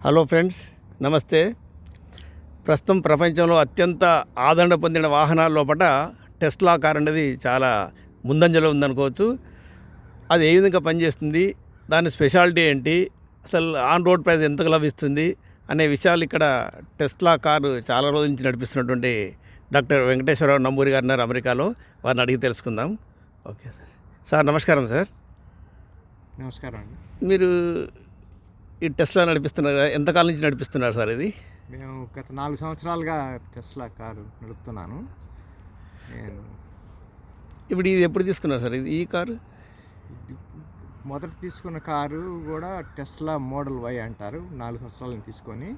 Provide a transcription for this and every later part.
Hello friends, నమస్తే. ప్రస్తుతం ప్రపంచంలో అత్యంత ఆదరణ పొందిన వాహనాల లోపల టెస్లా కార్ అనేది చాలా ముందంజలో ఉందనుకోవచ్చు. అది ఏ విధంగా పనిచేస్తుంది, దాని స్పెషాలిటీ ఏంటి, అసలు ఆన్ రోడ్ ప్రైస్ ఎంత లభిస్తుంది అనే విషయాలు ఇక్కడ టెస్లా కారు చాలా రోజుల నుంచి నడిపిస్తున్నటువంటి డాక్టర్ వెంకటేశ్వరరావు నంబూరి గారు ఉన్నారు అమెరికాలో. వారిని అడిగి తెలుసుకుందాం. Okay sir. సార్ నమస్కారం. సార్ నమస్కారం అండి. మీరు ఈ టెస్లా నడిపిస్తున్నారు, ఎంతకాలం నుంచి నడిపిస్తున్నారు సార్? ఇది మేము గత 4 సంవత్సరాలుగా టెస్లా కారు నడుపుతున్నాను. నేను ఇప్పుడు ఇది ఎప్పుడు తీసుకున్నారు సార్? ఈ కారు మొదట తీసుకున్న కారు కూడా టెస్లా మోడల్ వై అంటారు. 4 సంవత్సరాలను తీసుకొని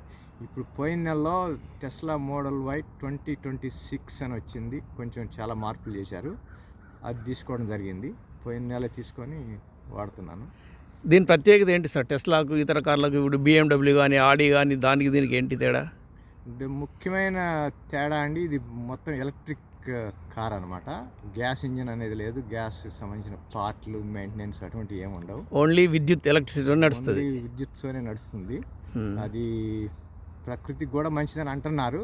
ఇప్పుడు పోయిన నెలలో టెస్లా మోడల్ వై 2026 అని వచ్చింది. కొంచెం చాలా మార్పులు చేశారు. అది తీసుకోవడం జరిగింది. పోయిన నెల తీసుకొని వాడుతున్నాను. దీని ప్రత్యేకత ఏంటి సార్? టెస్లాకు ఇతర కార్లకు, ఇప్పుడు BMW కానీ ఆడి కానీ దానికి దీనికి ఏంటి తేడా? ముఖ్యమైన తేడా అండి, ఇది మొత్తం ఎలక్ట్రిక్ కార్ అనమాట. గ్యాస్ ఇంజిన్ అనేది లేదు. గ్యాస్ సంబంధించిన పార్ట్లు, మెయింటెనెన్స్ అటువంటివి ఏమి ఉండవు. ఓన్లీ విద్యుత్, ఎలక్ట్రిసిటీ నడుస్తుంది. విద్యుత్తోనే నడుస్తుంది. అది ప్రకృతికి కూడా మంచిదని అంటున్నారు.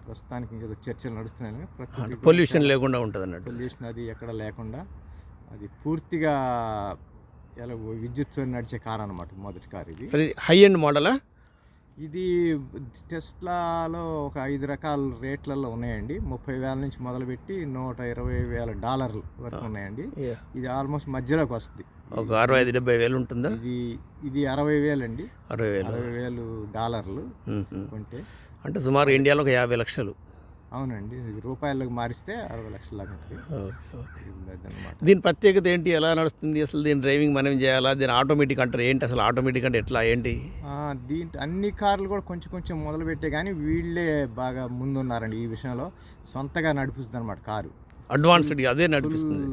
ప్రస్తుతానికి ఇంకా చర్చలు నడుస్తున్నాయి. ప్రకృతి పొల్యూషన్ లేకుండా ఉంటుంది అన్నట్టు. పొల్యూషన్ అది ఎక్కడ లేకుండా అది పూర్తిగా ఎలా విద్యుత్తో నడిచే కార్ అనమాట. మొదటి కార్ ఇది. హై ఎండ్ మోడలా? ఇది టెస్లాలో ఒక 5 రకాల రేట్లలో ఉన్నాయండి. 30,000 నుంచి మొదలుపెట్టి $120,000 వరకు ఉన్నాయండి. ఇది ఆల్మోస్ట్ మధ్యలోకి వస్తుంది. ఒక 65,000-70,000 ఉంటుందా? ఇది 60,000 అండి. $60,000 కొంటే అంటే సుమారు ఇండియాలో ఒక 50 లక్షలు. అవునండి. రూపాయలకు మారిస్తే 60 లక్షల లాగా ఉంటుంది. దీని ప్రత్యేకత ఏంటి? ఎలా నడుస్తుంది అసలు? దీని డ్రైవింగ్ మనం చేయాలా? దీని ఆటోమేటిక్ అంటారు ఏంటి అసలు? ఆటోమేటిక్ అంటే ఎట్లా ఏంటి? దీంట్లో అన్ని కార్లు కూడా కొంచెం కొంచెం మొదలు పెట్టే కానీ వీళ్ళే బాగా ముందున్నారండి ఈ విషయంలో. సొంతగా నడిపిస్తుంది అనమాట కారు. అడ్వాన్స్డ్ అదే నడిపిస్తుంది.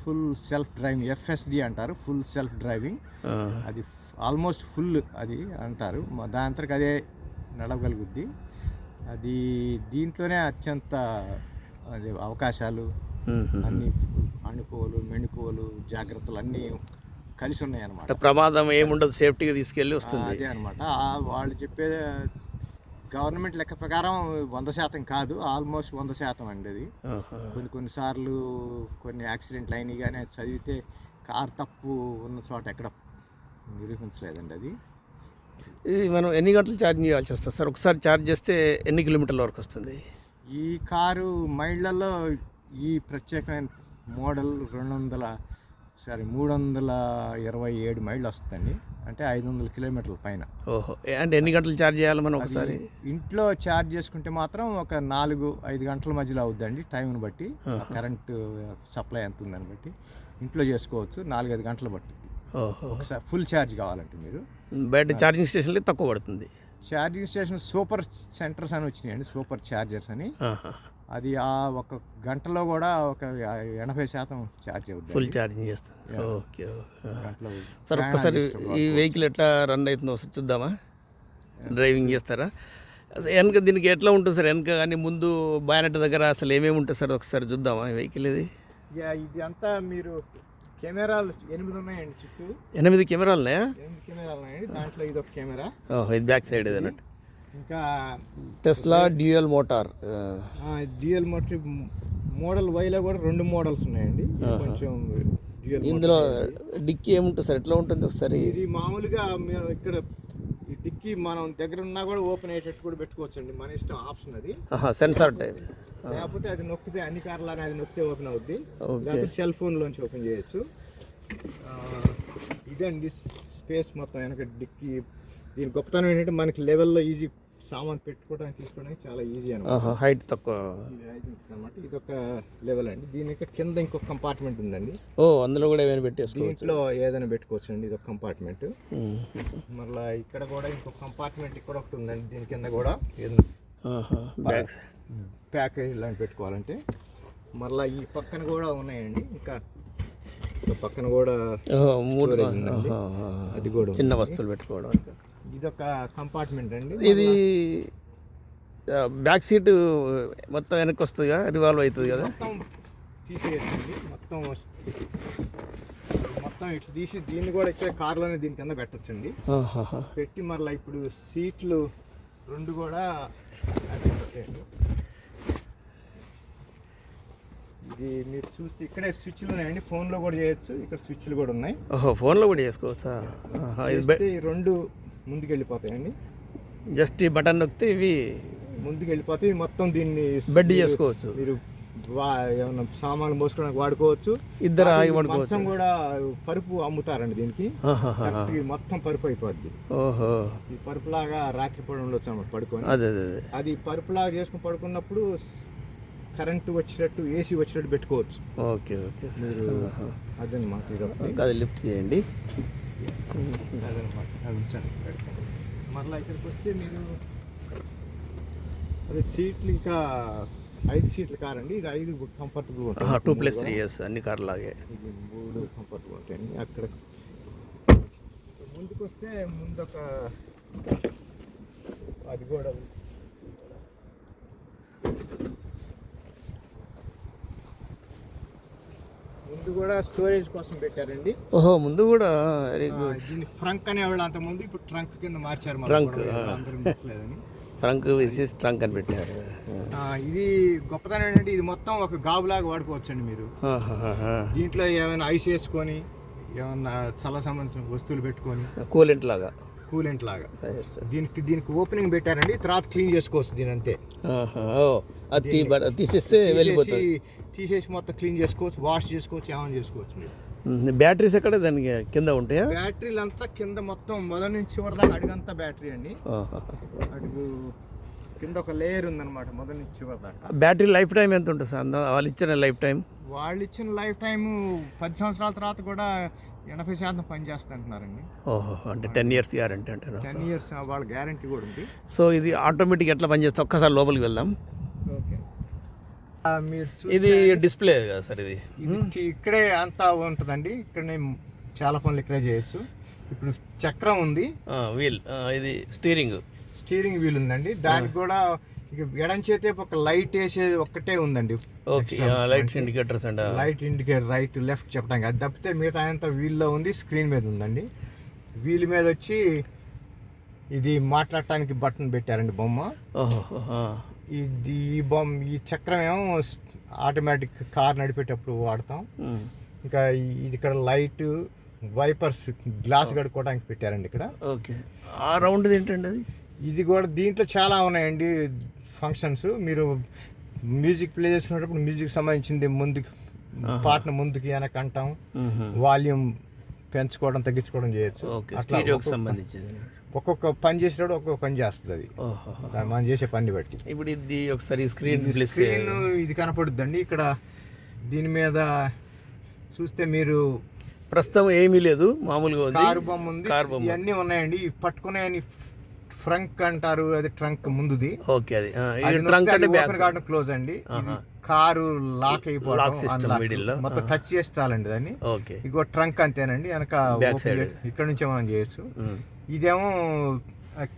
ఫుల్ సెల్ఫ్ డ్రైవింగ్, FSD అంటారు. Full self driving. అది ఆల్మోస్ట్ ఫుల్ అది అంటారు. దాని అంతరికి అదే నడవగలుగుద్ది. అది దీంట్లోనే అత్యంత అదే అవకాశాలు అన్ని, అణుకువలు, మెణుకువలు, జాగ్రత్తలు అన్నీ కలిసి ఉన్నాయి అనమాట. ప్రమాదం ఏముండదు, సేఫ్టీగా తీసుకెళ్ళి వస్తుంది. అదే అనమాట. వాళ్ళు చెప్పే గవర్నమెంట్ లెక్క ప్రకారం 100% కాదు, ఆల్మోస్ట్ 100% అండి. అది కొన్నిసార్లు కొన్ని యాక్సిడెంట్లు అయినాయి కానీ అది చదివితే కారు తప్పు ఉన్న చోట ఎక్కడ నిరూపించలేదండి. అది ఇది మనం ఎన్ని గంటలు ఛార్జ్ చేయాల్సి వస్తుంది సార్? ఒకసారి ఛార్జ్ చేస్తే ఎన్ని కిలోమీటర్ల వరకు వస్తుంది? ఈ కారు మైళ్ళల్లో ఈ ప్రత్యేకమైన మోడల్ 327 మైళ్ళు వస్తుందండి. అంటే 500 కిలోమీటర్ల పైన. ఓహో. అంటే ఎన్ని గంటలు ఛార్జ్ చేయాలి మనం ఒకసారి? ఇంట్లో ఛార్జ్ చేసుకుంటే మాత్రం ఒక 4-5 గంటల మధ్యలో అవుద్దండి. టైంని బట్టి, కరెంటు సప్లై ఎంత ఉందని బట్టి ఇంట్లో చేసుకోవచ్చు. 4-5 గంటలు పట్టుద్ది. ఒకసారి ఫుల్ ఛార్జ్ కావాలంటే మీరు బయట ఛార్జింగ్ స్టేషన్లో తక్కువ పడుతుంది. ఛార్జింగ్ స్టేషన్ సూపర్ సెంటర్స్ అని వచ్చినాయండి, సూపర్ ఛార్జర్స్ అని. అది ఆ ఒక గంటలో కూడా ఒక 80% ఛార్జ్ అవుతుంది. ఫుల్ ఛార్జింగ్ చేస్తుంది. ఓకే గంటలో. సార్ ఒక్కసారి ఈ వెహికల్ ఎట్లా రన్ అవుతుందో ఒకసారి చూద్దామా? డ్రైవింగ్ చేస్తారా? వెనక దీనికి ఎట్లా ఉంటుంది సార్? వెనక కానీ ముందు బానెట్ దగ్గర అసలు ఏమేమి ఉంటుంది సార్? ఒకసారి చూద్దామా ఈ వెహికల్? ఇది అంతా మీరు కెమెరాలు 8 ఉన్నాయండి. చుట్టూ 8 కెమెరాలు ఉన్నాయా? 8 కెమెరాలు ఉన్నాయండి. దాంట్లో ఇది ఒక కెమెరా. ఇది బ్యాక్ సైడ్ ఇది అన్నట్టు. ఇంకా Tesla dual motor. Dual motor model వైలో కూడా 2 మోడల్స్ ఉన్నాయండి. కొంచెం ఇందులో డిక్కీ ఏముంటుంది సార్? ఎట్లా ఉంటుంది ఒకసారి? ఇది మామూలుగా మేము ఇక్కడ ఈ డిక్కీ మనం దగ్గర ఉన్నా కూడా ఓపెన్ అయ్యేటట్టు కూడా పెట్టుకోవచ్చండి. మన ఇష్టం, ఆప్షన్ అది. Censor type. లేకపోతే అది నొక్కితే అన్ని కార్లాగా అది నొక్కితే ఓపెన్ అవుద్ది. లేకపోతే సెల్ ఫోన్లోంచి ఓపెన్ చేయొచ్చు. ఇదండి స్పేస్ మొత్తం వెనక డిక్కీ. దీని గొప్పతనం ఏంటంటే మనకి లెవెల్లో ఈజీ సామాన్ పెట్టుకోవడానికి, తీసుకోవడానికి చాలా ఈజీ అనమాట. హైట్ తక్కువ అనమాట. ఇది ఒక లెవెల్ అండి. దీని కింద ఇంకొక కంపార్ట్మెంట్ ఉందండి. అందులో కూడా ఏమైనా పెట్టేసుకోవచ్చు. దీంట్లో ఏదైనా పెట్టుకోవచ్చు అండి. ఇది ఒక కంపార్ట్మెంట్. మళ్ళీ ఇక్కడ కూడా ఇంకొక కంపార్ట్మెంట్ ఇక్కడ ఒకటి ఉందండి. దీని కింద కూడా ప్యాకేజ్ లాంటి పెట్టుకోవాలంటే. మళ్ళీ ఈ పక్కన కూడా ఉన్నాయండి. ఇంకా పక్కన కూడా అది కూడా చిన్న వస్తువులు పెట్టుకోవడం. ఇదొక కంపార్ట్మెంట్ అండి. ఇది బ్యాక్ సీట్ మొత్తం వెనక్కి వస్తుంది కదా, రివాల్వ్ అవుతుంది కదా? మొత్తం తీసేయచ్చండి. మొత్తం మొత్తం ఇట్లా తీసి దీన్ని కూడా ఇక్కడ కార్లోనే దీని కింద పెట్టొచ్చండి. ఆహాహా. పెట్టి మళ్ళీ ఇప్పుడు సీట్లు రెండు కూడా అదే పెట్టండి. ఇది మీరు చూస్తే ఇక్కడే స్విచ్లు ఉన్నాయండి, ఫోన్లో కూడా చేయొచ్చు. ఇక్కడ స్విచ్లు కూడా ఉన్నాయి. ఓహో, ఫోన్లో కూడా చేసుకోవచ్చా? చేస్తే ఈ రెండు ముందుకు వెళ్ళిపోతాయండి. జస్ట్ ఈ బటన్ నొక్కితే ఇవి ముందుకు వెళ్ళిపోతాయి. మొత్తం దీన్ని బెడ్ చేసుకోవచ్చు. మీరు ఏమన్నా సామాన్లు మోసుకోవడానికి వాడుకోవచ్చు. ఇద్దరు ఆగి మొత్తం పడుకోవచ్చు. కూడా పరుపు అమ్ముతారండి దీనికి. కరెక్ట్ గా మొత్తం పరుపు అయిపోద్ది. ఓహో, ఈ పరుపు లాగా రాత్రి పడి ఉండొచ్చు అన్నమాట పడుకొని. అదే అదే అదే. అది పరుపు లాగా చేసుకుని పడుకున్నప్పుడు కరెంటు వచ్చినట్టు ఏసీ వచ్చినట్టు పెట్టుకోవచ్చు. Okay okay sir. మీరు అదనమాట ఇది అది లిఫ్ట్ చేయండి. అదనమాట అది ఉంచండి. మళ్ళీ ఇక్కడికి వస్తే మీరు అదే సీట్లు ఇంకా 5 సీట్లు కార్ అండి. ఇది 5 కంఫర్టబుల్ ఉంటుంది. 2+3 ఇయర్స్ అన్ని కార్లు లాగే. ఇది 3 కంఫర్టబుల్ ఉంటాయండి. అక్కడ ముందుకు వస్తే ముందు ఒక అది కూడా ముందు కూడా స్టోరేజ్ కోసం పెట్టారండి. ఓహో, ముందు కూడా వెరీ గుడ్. దీన్ని ఫ్రంక్ అనేవాళ్ళు అంత ముందు, ఇప్పుడు ట్రంక్ కింద మార్చారు. ట్రంక్ అందరూ మిస్లేదని ఫ్రంక్ విసిస్ ట్రంక్ అని పెట్టారు. ఇది గొప్పతనం ఏంటంటే ఇది మొత్తం ఒక గాబులాగా వాడుకోవచ్చండి మీరు. దీంట్లో ఏమైనా ఐస్ వేసుకొని ఏమన్నా చల్ల సంబంధించిన వస్తువులు పెట్టుకొని కూలెంట్ లాగా దీనికి ఓపెనింగ్ పెట్టారండి. తర్వాత క్లీన్ చేసుకోవచ్చు దీని అంతే. తీసేస్తే వెళ్ళిపోతుంది. తీసేసి మొత్తం క్లీన్ చేసుకోవచ్చు, వాష్ చేసుకోవచ్చు, ఏమైనా చేసుకోవచ్చు మీరు. బ్యాటరీస్ ఎక్కడ దానికి కింద ఉంటాయా? బ్యాటరీలు అంతా కింద మొత్తం మొదటి నుంచి చివరి దాకా అడుగంతా బ్యాటరీ అండి. అడుగు కింద ఒక లేయర్ ఉందన్నమాట మొదటి నుంచి చివరి దాకా. బ్యాటరీ లైఫ్ టైం ఎంత ఉంటుంది సార్? వాళ్ళు ఇచ్చిన లైఫ్ టైం 10 సంవత్సరాల తర్వాత కూడా 80% పనిచేస్తా అంటున్నారండి. ఓహో, అంటే 10 ఇయర్స్ గ్యారంటీ అంటారు. 10 ఇయర్స్ వాళ్ళ గ్యారంటీ కూడా ఉంది. సో ఇది ఆటోమేటిక్ ఎట్లా పనిచేస్తుంది? ఒక్కసారి లోపలికి వెళ్దాం. ఓకే, మీరు ఇది డిస్ప్లే కదా సార్? ఇది ఇక్కడే అంతా ఉంటుందండి. ఇక్కడనే చాలా పనులు ఇక్కడే చేయొచ్చు. ఇప్పుడు చక్రం ఉంది, వీల్, ఇది స్టీరింగ్ వీల్ ఉందండి. దానికి కూడా ఇక ఎడం చేతే ఒక లైట్ వేసేది ఒక్కటే ఉందండి. Okay, lights indicators and light indicator right left చెప్పడానికి. అది తప్పితే మిగతా అంతా వీల్లో ఉంది, స్క్రీన్ మీద ఉందండి. వీల్ మీద వచ్చి ఇది మాట్లాడటానికి బటన్ పెట్టారండి బొమ్మ. ఇది ఈ చక్రం ఏమో ఆటోమేటిక్ కార్ నడిపేటప్పుడు వాడతాం. ఇంకా ఇది ఇక్కడ లైట్ వైపర్స్ గ్లాస్ కడుక్కోవడానికి పెట్టారండి ఇక్కడ. ఓకే, ఆ రౌండ్ ఏంటండి అది? ఇది కూడా దీంట్లో చాలా ఉన్నాయండి ఫంక్షన్స్. మీరు మ్యూజిక్ ప్లే చేసుకునేటప్పుడు మ్యూజిక్ సంబంధించింది ముందుకు పాటను ముందుకి వెనక అంటాం. వాల్యూమ్ పెంచుకోవడం తగ్గించుకోవడం చేయొచ్చు. ఒక్కొక్క పని చేసేటప్పుడు ఒక్కొక్క పని చేస్తుంది అది, మనం చేసే పని బట్టి. ఇప్పుడు ఇది ఒకసారి స్క్రీన్ ఇది కనపడుద్దండి ఇక్కడ. దీని మీద చూస్తే మీరు ప్రస్తుతం ఏమీ లేదు, మామూలుగా కారు బొమ్మ ఉంది, ఇవన్నీ ఉన్నాయండి. పట్టుకునే ఫ్రంక్ అంటారు, అది ట్రంక్ ముందుది. ఓకే, అది ట్రంక్ అంటే ఓపెన్ కావడం క్లోజ్ అండి. కారు లాక్ అయిపోవడం మొత్తం టచ్ చేస్తాలండి దాన్ని. ఓకే, ఇగో ట్రంక్ అంతేనండి. వెనక ఇక్కడ నుంచే మనం చేయొచ్చు. ఇదేమో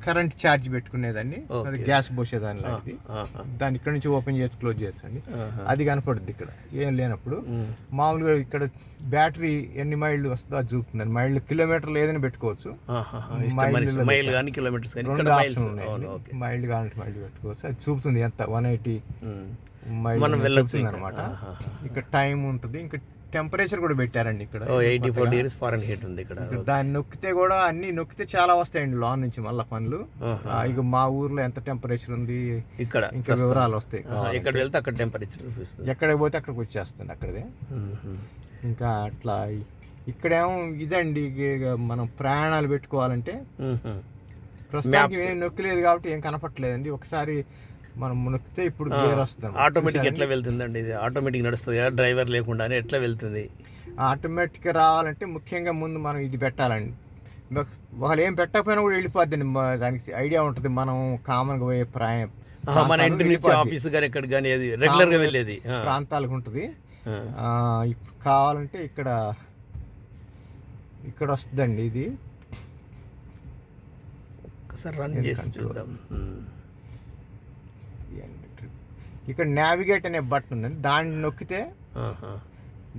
కరెంట్ ఛార్జ్ పెట్టుకునేదాన్ని, అది గ్యాస్ పోసేదాన్ని లాంటిది. దాన్ని ఇక్కడ నుంచి ఓపెన్ చేసి క్లోజ్ చేయొచ్చు అండి. అది కనపడుద్ది ఇక్కడ ఏం లేనప్పుడు. మామూలుగా ఇక్కడ బ్యాటరీ ఎన్ని మైళ్ళు వస్తుందో అది చూపుతుందండి. మైళ్ళు కిలోమీటర్లు ఏదైనా పెట్టుకోవచ్చు. రెండు ఆప్షన్ ఉన్నాయి. మైళ్ళు కావాలంటే మైళ్ళు పెట్టుకోవచ్చు. అది చూపుతుంది ఎంత 180 మైళ్ళు చూపుతుంది అనమాట. ఇక్కడ టైం ఉంటుంది. ఇంకా టెంపరేచర్ కూడా పెట్టారండి ఇక్కడ. 84 degrees Fahrenheit ఉంది ఇక్కడ. దాన్ని నొక్కితే కూడా అన్ని నొక్కితే చాలా వస్తాయండి లోన్ నుంచి మళ్ళీ పనులు. ఇక మా ఊర్లో ఎంత టెంపరేచర్ ఉంది ఇక్కడ ఇంకా వివరాలు వస్తాయి. ఇక్కడ వెళ్తే అక్కడ టెంపరేచర్ ఎక్కడికి పోతే అక్కడికి వచ్చేస్తుంది అక్కడదే. ఇంకా అట్లా ఇక్కడేమో ఇదండి, మనం ప్రయాణాలు పెట్టుకోవాలంటే ప్రస్తుతానికి ఏం నొక్కలేదు కాబట్టి ఏం కనపట్లేదండి. ఒకసారి మనం నొక్కితే ఇప్పుడు గేర్ వస్తుంది. ఆటోమేటిక్ ఎట్లా వెళ్తుందండి ఇది? ఆటోమేటిక్ నడుస్తుంది కదా, డ్రైవర్ లేకుండానే ఎట్లా వెళ్తుంది? ఆటోమేటిక్ రావాలంటే ముఖ్యంగా ముందు మనం ఇది పెట్టాలండి. వాళ్ళు ఏం పెట్టకపోయినా కూడా వెళ్ళిపోద్దండి. దానికి ఐడియా ఉంటుంది. మనం కామన్గా పోయే మన ఇంటి నుంచి ఆఫీస్ కానీ ఎక్కడ కానీ అది రెగ్యులర్గా వెళ్ళేది ప్రాంతాలకు ఉంటుంది. కావాలంటే ఇక్కడ వస్తుందండి. ఇది ఒకసారి రన్ చేసి చూద్దాం. ఇక్కడ నావిగేట్ అనే బటన్ ఉందండి. దాన్ని నొక్కితే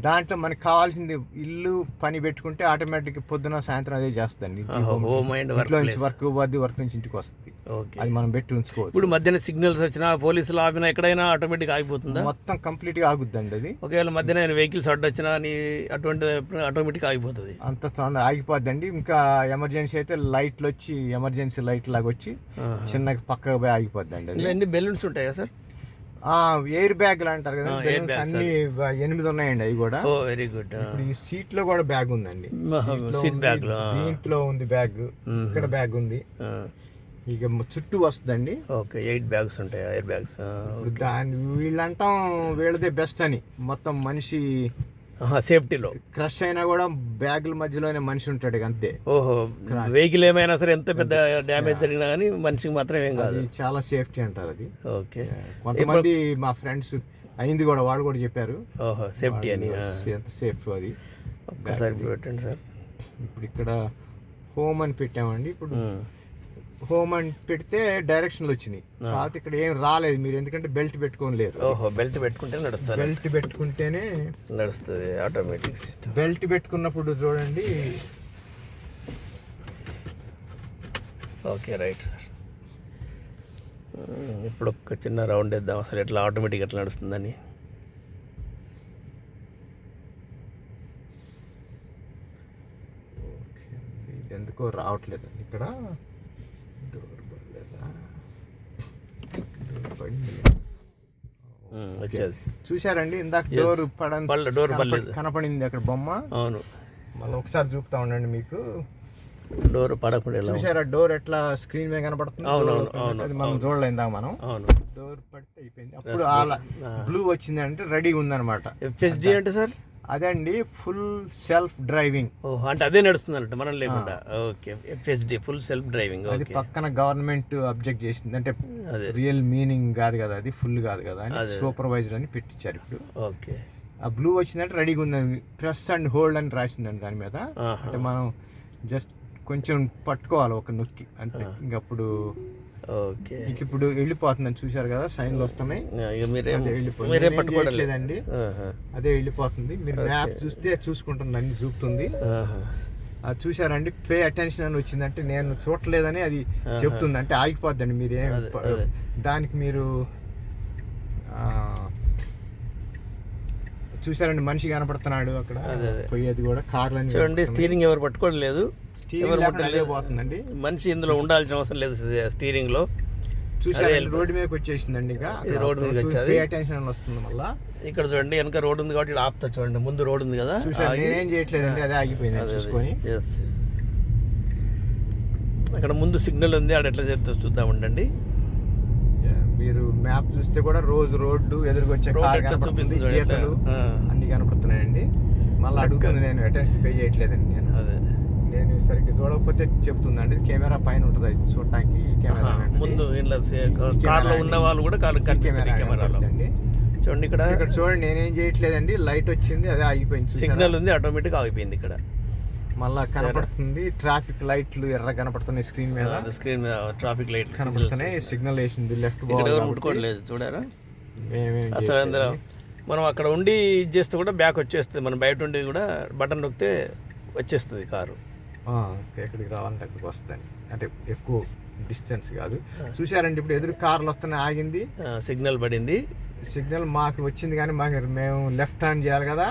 దాంట్లో మనకు కావాల్సింది ఇల్లు పని పెట్టుకుంటే ఆటోమేటిక్ పొద్దున సాయంత్రం అదే చేస్తుందండి. హోమ్ అండ్ వర్క్ ఇంట్లో నుంచి వర్క్ పోద్ది, వర్క్ నుంచి ఇంటికి వస్తుంది. ఓకే. అది మనం పెట్టి ఉంచుకోవచ్చు. ఇప్పుడు మధ్యాహ్న సిగ్నల్స్ వచ్చినా పోలీసులు ఆపినా ఎక్కడైనా ఆటోమేటిక్ ఆగిపోతుందా? మొత్తం కంప్లీట్గా ఆగుద్దండి అది. ఒకవేళ మధ్యాహ్న వెహికల్స్ అడ్డు వచ్చినా అని అటువంటి ఆటోమేటిక్ ఆగిపోతుంది. అంత తొందర ఆగిపోద్దండి. ఇంకా ఎమర్జెన్సీ అయితే లైట్లు వచ్చి ఎమర్జెన్సీ లైట్ లాగా వచ్చి చిన్నగా పక్కగా పోయి ఆగిపోద్దండి అది. అన్ని బెలూన్స్ ఉంటాయా సార్? ఎయిర్ బ్యాగ్లు అంటారు కదా, balloons అన్ని 8 ఉన్నాయండి అవి కూడా. ఓ వెరీ గుడ్. ఇప్పుడు ఈ సీట్ లో కూడా బ్యాగ్ ఉందండి. సీట్ బ్యాగ్ దీంట్లో ఉంది బ్యాగ్, ఇక్కడ బ్యాగ్ ఉంది. ఇక చుట్టూ వస్తుందండి. ఓకే, 8 బ్యాగ్స్ ఉంటాయి, ఎయిర్ బ్యాగ్స్. దాని వీళ్ళంటాం వీళ్ళదే బెస్ట్ అని. మొత్తం మనిషి సేఫ్టీలో క్రష్ అయినా కూడా బ్యాగుల మధ్యలోనే మనిషి ఉంటాడు ఇక అంతే. ఓహో, వెహికల్ ఏమైనా సరే ఎంత పెద్ద డ్యామేజ్ జరిగినా కానీ మనిషికి మాత్రం ఏం కాదు. అది చాలా సేఫ్టీ అంటారు అది. ఓకే, కొంతమంది మా ఫ్రెండ్స్ అయింది కూడా, వాళ్ళు కూడా చెప్పారు ఓహో సేఫ్టీ అని. ఎంత సేఫ్ అది. ఒక్కసారి పెట్టండి సార్. ఇప్పుడు ఇక్కడ హోమ్ అని పెట్టామండి. ఇప్పుడు హోమ్ అని పెడితే డైరెక్షన్లు వచ్చినాయి. తర్వాత ఇక్కడ ఏం రాలేదు మీరు, ఎందుకంటే బెల్ట్ పెట్టుకోలేరు. ఓహో, బెల్ట్ పెట్టుకుంటే నడుస్తుంది. బెల్ట్ పెట్టుకుంటేనే నడుస్తుంది ఆటోమేటిక్. బెల్ట్ పెట్టుకున్నప్పుడు చూడండి. Okay right sir. ఇప్పుడు ఒక చిన్న రౌండ్ వేద్దాం అసలు ఎట్లా ఆటోమేటిక్ ఎట్లా నడుస్తుందని. ఎందుకో రావట్లేదు ఇక్కడ. డోర్ వచ్చేది చూసారండి ఇందాక. డోర్ కనపడింది అక్కడ బొమ్మ. అవును, మళ్ళీ ఒకసారి చూపుతా ఉండండి మీకు. డోర్ పడకుండా చూసారా డోర్ ఎట్లా స్క్రీన్ మీద కనపడుతుంది. అవునవును, మనం చూడలేదా మనం. అవును, డోర్ పడితే అయిపోయింది. అప్పుడు అలా బ్లూ వచ్చింది అంటే రెడీగా ఉందన్నమాట. FSD అంటే సార్ అదే అండి, ఫుల్ సెల్ఫ్ డ్రైవింగ్. ఓహో, అంటే అదే నడుస్తుంది అన్నట్టు మనం లేకుండా. Okay, FSD full self driving. అది పక్కన గవర్నమెంట్ అబ్జెక్ట్ చేసింది అంటే రియల్ మీనింగ్ కాదు కదా, అది ఫుల్ కాదు కదా అని సూపర్వైజర్ అని పెట్టించారు ఇప్పుడు. ఓకే, ఆ బ్లూ వచ్చిందంటే రెడీగా ఉందండి. ప్రెస్ అండ్ హోల్డ్ అని రాసిందండి దాని మీద. అంటే మనం జస్ట్ కొంచెం పట్టుకోవాలి ఒక నొక్కి అంతే. ఇంకప్పుడు ఓకే, ఇప్పుడు వెళ్ళిపోతుందని చూసారు కదా, సైన్లు వస్తున్నాయి. లేదండి, అదే వెళ్ళిపోతుంది. మీరు మ్యాప్ చూస్తే చూసుకుంటుంది, అన్ని చూపుతుంది. అది చూసారండి, పే అటెన్షన్ అని వచ్చిందంటే నేను చూడలేదని అది చెప్తుంది, అంటే ఆగిపోద్దండి. మీరేం దానికి మీరు చూసారండి, మనిషి కనపడుతున్నాడు అక్కడ పోయేది కూడా. కార్లని చూడండి, స్టీరింగ్ ఎవరు పట్టుకోవడం లేదు, పోతుందండి. మనిషి ఇందులో ఉండాల్సిన అవసరం లేదు స్టీరింగ్ లో. చూసారు రోడ్డు మీదకి వచ్చేసిందండి. ఇక రోడ్డు మీద వచ్చేది అటెన్షన్ వస్తుంది. మళ్ళీ ఇక్కడ చూడండి, వెనక రోడ్ ఉంది కాబట్టి ఆపుతా. చూడండి, ముందు రోడ్ ఉంది కదా, నేనేం చేయట్లేదండి, అదే ఆగిపోయింది చూసుకొని. అక్కడ ముందు సిగ్నల్ ఉంది, ఆడ ఎట్లా చేస్తా చూద్దాం ఉండండి. మీరు మ్యాప్ చూస్తే కూడా రోజు రోడ్డు ఎదురుకొచ్చే చూపిస్తుంది, అన్ని కనపడుతున్నాయండి. మళ్ళీ అడుగుతుంది, నేను అటెన్షన్ పే చేయట్లేదండి. నేను సరిగ్గా చూడకపోతే చెప్తుందండి. కెమెరా పైన ఉంటుంది, అది చూడటానికి. కెమెరా ముందు కార్లో ఉన్న వాళ్ళు కూడా కెమెరాలో చూడండి. ఇక్కడ చూడండి, నేనేం చేయట్లేదండి. లైట్ వచ్చింది, అదే ఆగిపోయింది. సిగ్నల్ ఉంది, ఆటోమేటిక్ ఆగిపోయింది. ఇక్కడ మళ్ళా కనపడుతుంది, ట్రాఫిక్ లైట్లు ఎర్ర కనపడుతున్నాయి స్క్రీన్ మీద. స్క్రీన్ మీద ట్రాఫిక్ లైట్ కనపడుతున్నాయి. సిగ్నల్ వేసింది లెఫ్ట్. ముట్టుకోవట్లేదు చూడారా అసలు. అందులో మనం అక్కడ ఉండి ఇది చేస్తే కూడా బ్యాక్ వచ్చేస్తుంది. మనం బయట ఉండి కూడా బటన్ నొక్కితే వచ్చేస్తుంది కారు. ఎక్కడికి రావాలంటే అక్కడికి వస్తుంది, అంటే ఎక్కువ డిస్టెన్స్ కాదు. చూసారండి, ఇప్పుడు ఎదురు కార్లు వస్తున్నాయి, ఆగింది, సిగ్నల్ పడింది. సిగ్నల్ మాకు వచ్చింది కానీ మేము లెఫ్ట్ హ్యాండ్ చేయాలి కదా,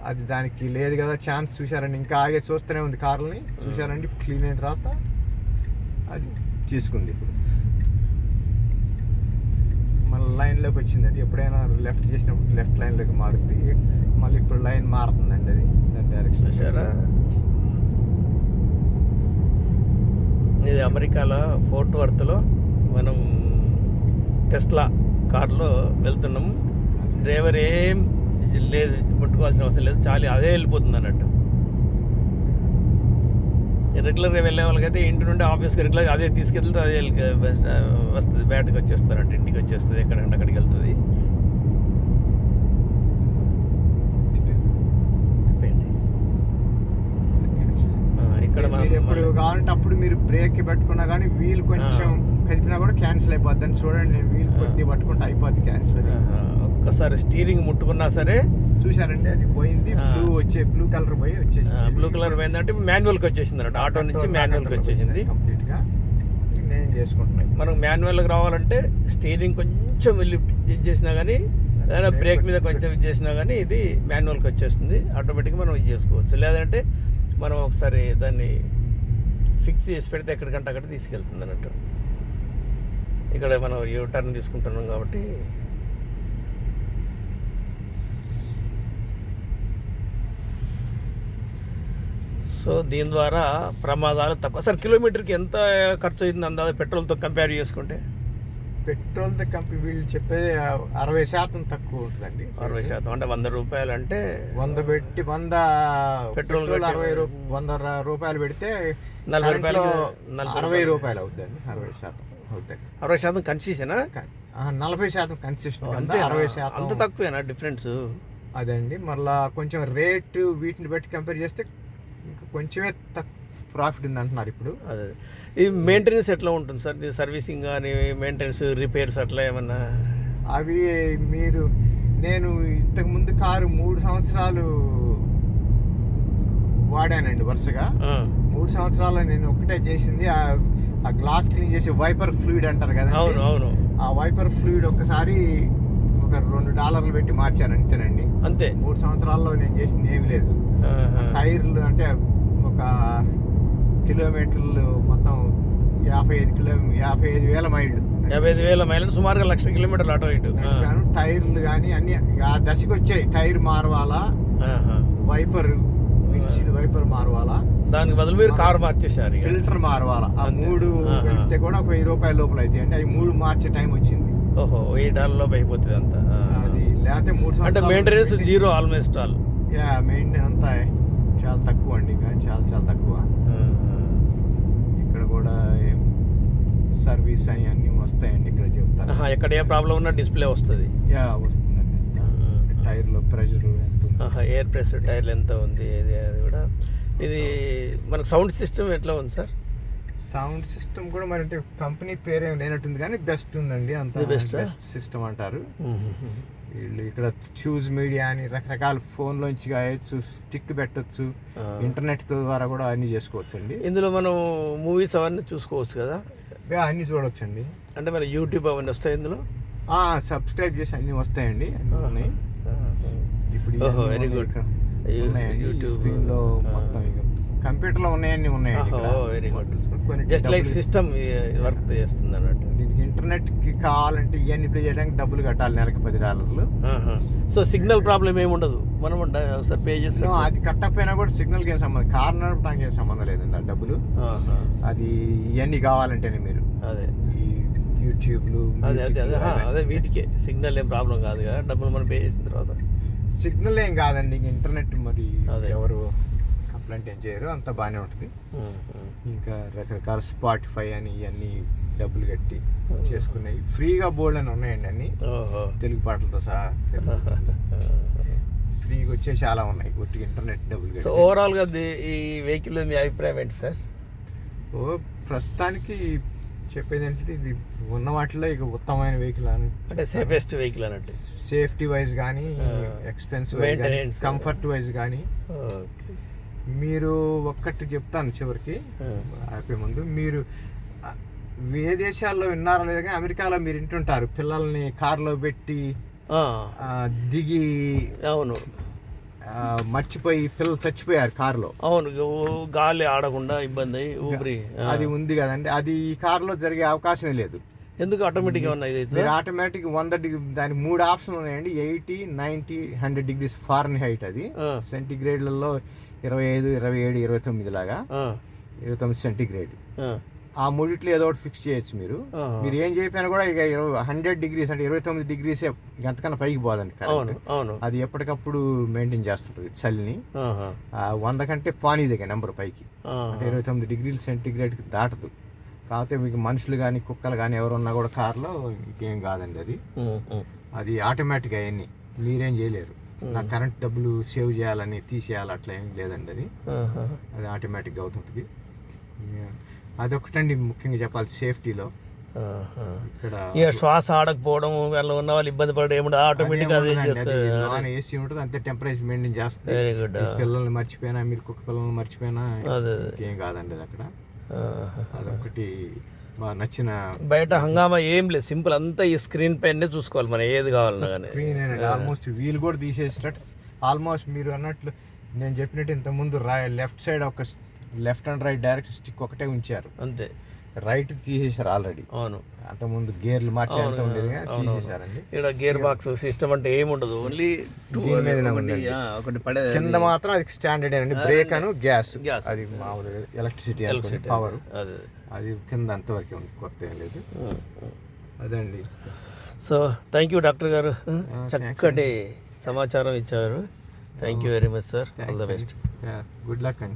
అది దానికి లేదు కదా ఛాన్స్. చూసారండి, ఇంకా ఆగే చూస్తూనే ఉంది కార్లని. చూసారండి, క్లీన్ అయిన తర్వాత అది చేసుకుంది. ఇప్పుడు మళ్ళీ లైన్లోకి వచ్చిందండి. ఎప్పుడైనా లెఫ్ట్ చేసినప్పుడు లెఫ్ట్ లైన్లోకి మారుతుంది. మళ్ళీ ఇప్పుడు లైన్ మారుతుందండి, అది దాని డైరెక్షన్. చూసారా, ఇది అమెరికాలో ఫోర్ట్ వర్త్లో మనం టెస్లా కార్లో వెళ్తున్నాం. డ్రైవర్ ఏం లేదు, ముట్టుకోవాల్సిన అవసరం లేదు, చాలు అదే వెళ్ళిపోతుంది అన్నట్టు. రెగ్యులర్గా వెళ్ళే వాళ్ళకైతే ఇంటి నుండి ఆఫీస్కి రెగ్యులర్గా అదే తీసుకెళ్తే అదే వస్తుంది, బ్యాట్కి వచ్చేస్తారంటే ఇంటికి వచ్చేస్తుంది, ఎక్కడంటే అక్కడికి వెళ్తుంది. ఇక్కడ ఎప్పుడు కావాలంటే అప్పుడు మీరు బ్రేక్ పెట్టుకున్నా కానీ వీల్ కొంచెం కదిపినా కూడా క్యాన్సిల్ అయిపోద్ది అని చూడండి. నేను వీల్ కొద్ది పట్టుకుంటే అయిపోద్ది క్యాన్సిల్. ఒక్కసారి స్టీరింగ్ ముట్టుకున్నా సరే చూసారండి అది పోయింది, బ్లూ కలర్ పోయి వచ్చేసింది. బ్లూ కలర్ పోయిందంటే మాన్యువల్కి వచ్చేసింది అన్నట్టు, ఆటో నుంచి మాన్యువల్కి వచ్చేసింది కంప్లీట్గా. నేను చేసుకుంటున్నాను. మనకు మాన్యువల్కి రావాలంటే స్టీరింగ్ కొంచెం లిఫ్ట్ చేసినా కానీ, ఏదైనా బ్రేక్ మీద కొంచెం ఇది చేసినా కానీ ఇది మాన్యువల్కి వచ్చేస్తుంది, ఆటోమేటిక్గా మనం ఇది చేసుకోవచ్చు. లేదంటే మనం ఒకసారి దాన్ని ఫిక్స్ చేసి పెడితే ఎక్కడికంటే అక్కడ తీసుకెళ్తుంది అన్నట్టు. ఇక్కడ మనం యూ టర్న్ తీసుకుంటున్నాం కాబట్టి సో దీని ద్వారా ప్రమాదాలు తక్కువ. సార్ కిలోమీటర్కి ఎంత ఖర్చు అయింది అందాజ పెట్రోల్తో కంపేర్ చేసుకుంటే? పెట్రోల్తో వీళ్ళు చెప్పేది 60% తక్కువ ఉంటుందండి. 60%, అంటే 100 రూపాయలు అంటే 100 పెట్టి 100 పెట్రోల్ 100 రూపాయలు పెడితే 40 రూపాయలు 60 రూపాయలు అవుతుంది. 60% అవుతుంది. 60% కన్సెషనా? 40% కన్సెషన్. అంతే, 60% అంత తక్కువేనా డిఫరెన్స్? అదండి. మళ్ళా కొంచెం రేటు వీటిని బట్టి కంపేర్ చేస్తే ఇంకా కొంచెమే ప్రాఫిట్ ఉంది అంటున్నారు ఇప్పుడు. అదే, ఈ మెయింటెనెన్స్ ఎట్లా ఉంటుంది సార్? ఇది సర్వీసింగ్ కానీ మెయింటెనెన్స్, రిపేర్స్ అట్లా ఏమన్నా? అవి నేను ఇంతకుముందు కారు 3 సంవత్సరాలు వాడానండి వరుసగా. 3 సంవత్సరాలు నేను ఒకటే చేసింది ఆ గ్లాస్ క్లీన్ చేసి వైపర్ ఫ్లూయిడ్ అంటారు కదా. అవును అవును. ఆ వైపర్ ఫ్లూయిడ్ ఒకసారి ఒక $2 పెట్టి మార్చాను అంతేనండి. అంతే. 3 సంవత్సరాల్లో నేను చేసింది ఏమి లేదు. టైర్లు అంటే ఒక కిలోమీటర్లు మొత్తం 55,000 మైళ్ళు. 55,000 మైళ్ళు, సుమారుగా 1,00,000 కిలోమీటర్లు అటు ఇటు. టైర్లు కానీ అన్ని ఆ దశకి వచ్చాయి. టైర్ మారవాలా, వైపర్ వైపర్ మారవాలా, దానికి బదులు మీరు కారు మార్చేసారు. ఫిల్టర్ మారవాలా. ఆ 3 వెళ్తే కూడా ఒక $1000 లోపల అయితే అంటే అవి 3 మార్చే టైం వచ్చింది. ఓహో, $1000 లోపు అయిపోతుంది అంతా. అది లేకపోతే 3 అంటే maintenance zero almost all. Maintenance అంతా చాలా తక్కువ అండి, చాలా తక్కువ. ఇక్కడ కూడా సర్వీస్ అని అన్నీ వస్తాయండి ఇక్కడ చెప్తాను. ఎక్కడ ఏ ప్రాబ్లం ఉన్నా డిస్ప్లే వస్తుంది. వస్తుందండి. టైర్లో ప్రెషర్ ఎంత ఉంది, ఎయిర్ ప్రెషర్, టైర్లు ఎంత ఉంది, అది కూడా. ఇది మనకు సౌండ్ సిస్టమ్ ఎట్లా ఉంది సార్? సౌండ్ సిస్టమ్ కూడా మరి అంటే కంపెనీ పేరేం లేనట్టుంది కానీ బెస్ట్ ఉందండి. అంత బెస్ట్ సిస్టమ్ అంటారు వీళ్ళు. ఇక్కడ చూజ్ మీడియా అని రకరకాల ఫోన్లోంచి కాయొచ్చు, స్టిక్ పెట్టచ్చు, ఇంటర్నెట్ ద్వారా కూడా అన్ని చేసుకోవచ్చు అండి. ఇందులో మనం మూవీస్ అవన్నీ చూసుకోవచ్చు కదా? అన్ని చూడొచ్చండి. అంటే మన యూట్యూబ్ అవన్నీ వస్తాయి ఇందులో? సబ్స్క్రైబ్ చేసి అన్ని వస్తాయండి, అన్ని ఉన్నాయి. ఇప్పుడు వెరీ గుడ్. యూట్యూబ్ స్క్రీన్లో మొత్తం కంప్యూటర్లో ఉన్నాయండి. Very good. Just like system work చేస్తుంది అన్నట్టు. దీనికి ఇంటర్నెట్కి కావాలంటే ఇవన్నీ ప్లే చేయడానికి డబ్బులు కట్టాలి, నెలకి $10. సో సిగ్నల్ ప్రాబ్లం ఏమి ఉండదు, మనం ఒకసారి పే చేస్తాం. అది కట్టకపోయినా కూడా సిగ్నల్కి ఏం సంబంధం, కార్ నడపడానికి ఏం సంబంధం లేదండి ఆ డబ్బులు. అది ఇవన్నీ కావాలంటేనే మీరు అదే ఈ యూట్యూబ్లు అదే వీటికే సిగ్నల్ ఏం ప్రాబ్లం కాదు కదా, డబ్బులు మనం పే చేసిన తర్వాత. సిగ్నల్ ఏం కాదండి, ఇంటర్నెట్ మరి ఎవరు కంప్లైంట్ ఏం చేయరు, అంతా బాగానే ఉంటుంది. ఇంకా రకరకాల స్పాటిఫై అని ఇవన్నీ డబ్బులు కట్టి చేసుకున్నాయి. ఫ్రీగా బోర్డు అని ఉన్నాయండి అన్ని, తెలుగు పాటలతో సహా ఫ్రీగా వచ్చే చాలా ఉన్నాయి. ఒట్టి ఇంటర్నెట్ డబ్బులు. సో ఓవరాల్గా ఈ వెహికల్ మీ అభిప్రాయం ఏంటి సార్? ప్రస్తుతానికి చెప్పేది ఏంటంటే ఇది ఉన్న వాటిలో ఇక ఉత్తమమైన వెహికల్ అని, అంటే సేఫెస్ట్ వెహికల్ అన్నట్టు. సేఫ్టీ వైజ్ కానీ, ఎక్స్పెన్సివ్ మెయింటెనెన్స్, కంఫర్ట్ వైజ్ కానీ. మీరు ఒక్కటి చెప్తాను చివరికి అయిపోయే ముందు, మీరు ఏ దేశాల్లో విన్నారో లేదా కానీ అమెరికాలో మీరు వింటుంటారు పిల్లల్ని కారులో పెట్టి దిగి, అవును, మర్చిపోయి పిల్లలు చచ్చిపోయారు కారులో. అవును, గాలి ఆడకుండా ఇబ్బంది, ఊపిరి. అది ఉంది కదండి, అది ఈ కారులో జరిగే అవకాశమే లేదు. ఎందుకు? ఆటోమేటిక్గా ఉన్నాయి. మీరు ఆటోమేటిక్ 100 డిగ్రీ, దానికి 3 ఆప్షన్ ఉన్నాయండి. 80, 90, 100 degrees ఫారెన్హీట్. అది సెంటిగ్రేడ్లలో 25, 27, 29 లాగా, 29 సెంటిగ్రేడ్. ఆ మూడిట్లో ఏదో ఒకటి ఫిక్స్ చేయొచ్చు మీరు. మీరు ఏం చెప్పినా కూడా ఇక 100 degrees అంటే 29 degrees ఎంతకన్నా పైకి పోదండి. అది ఎప్పటికప్పుడు మెయింటైన్ చేస్తుంటుంది చలిని. 100 కంటే పానీ దగ్గర నెంబర్ పైకి, అంటే 29 degrees సెంటిగ్రేడ్కి దాటదు. కాకపోతే మీకు మనుషులు కానీ కుక్కలు కానీ ఎవరు ఉన్నా కూడా కార్లో ఇంకేం కాదండి. అది ఆటోమేటిక్. అవన్నీ మీరేం చేయలేరు. నా కరెంట్ డబ్బులు సేవ్ చేయాలని తీసేయాలి అట్లా ఏం లేదండి. అది ఆటోమేటిక్గా అవుతుంటుంది. అదొకటండి ముఖ్యంగా చెప్పాలి సేఫ్టీలో. ఇక్కడ ఇక శ్వాస ఆడకపోవడం వాళ్ళు ఉన్న వాళ్ళు ఇబ్బంది పడడం ఏముండదు ఆటోమేటిక్గా అదే నాన్ ఏసీ ఉంటుంది, అంతే టెంపరేచర్ మెయింటైన్ చేస్తుంది. Very good. పిల్లల్ని మర్చిపోయినా, మీరు కుక్క పిల్లల్ని మర్చిపోయినా అదే ఏం కాదండి అది అక్కడ. అదొకటి బాగా నచ్చిన. బయట హంగామా ఏం లేదు, సింపుల్ అంతా ఈ స్క్రీన్ పైనే చూసుకోవాలి మనం ఏది కావాలన్నా కానీ. స్క్రీన్ ఆల్మోస్ట్ వీల్ కూడా తీసేసేటట్టు ఆల్మోస్ట్ మీరు అన్నట్లు నేను చెప్పినట్టు ఇంతకుముందు లెఫ్ట్ సైడ్ ఒక left and right direct stick ఒకటే ఉంచారు, అంతే. రైట్ తీసేశారు ఆల్రెడీ. అవును, అంతకుముందు గేర్లు మార్చి అంత ఉండేది తీసేశారండి. ఇక్కడ గేర్ బాక్స్ సిస్టమ్ అంటే ఏముండదు, ఓన్లీ ఒకటి పడే కింద మాత్రం అది స్టాండర్డ్ అండి. బ్రేక్ అను గ్యాస్, అది మామూలు ఎలక్ట్రిసిటీ పవర్, అది కింద అంతవరకే ఉంది, కొత్త ఏం లేదు. అదండి. సో థ్యాంక్ యూ డాక్టర్ గారు, చక్కటి సమాచారం ఇచ్చారు. Thank you very much sir. All the best. Good luck అండి.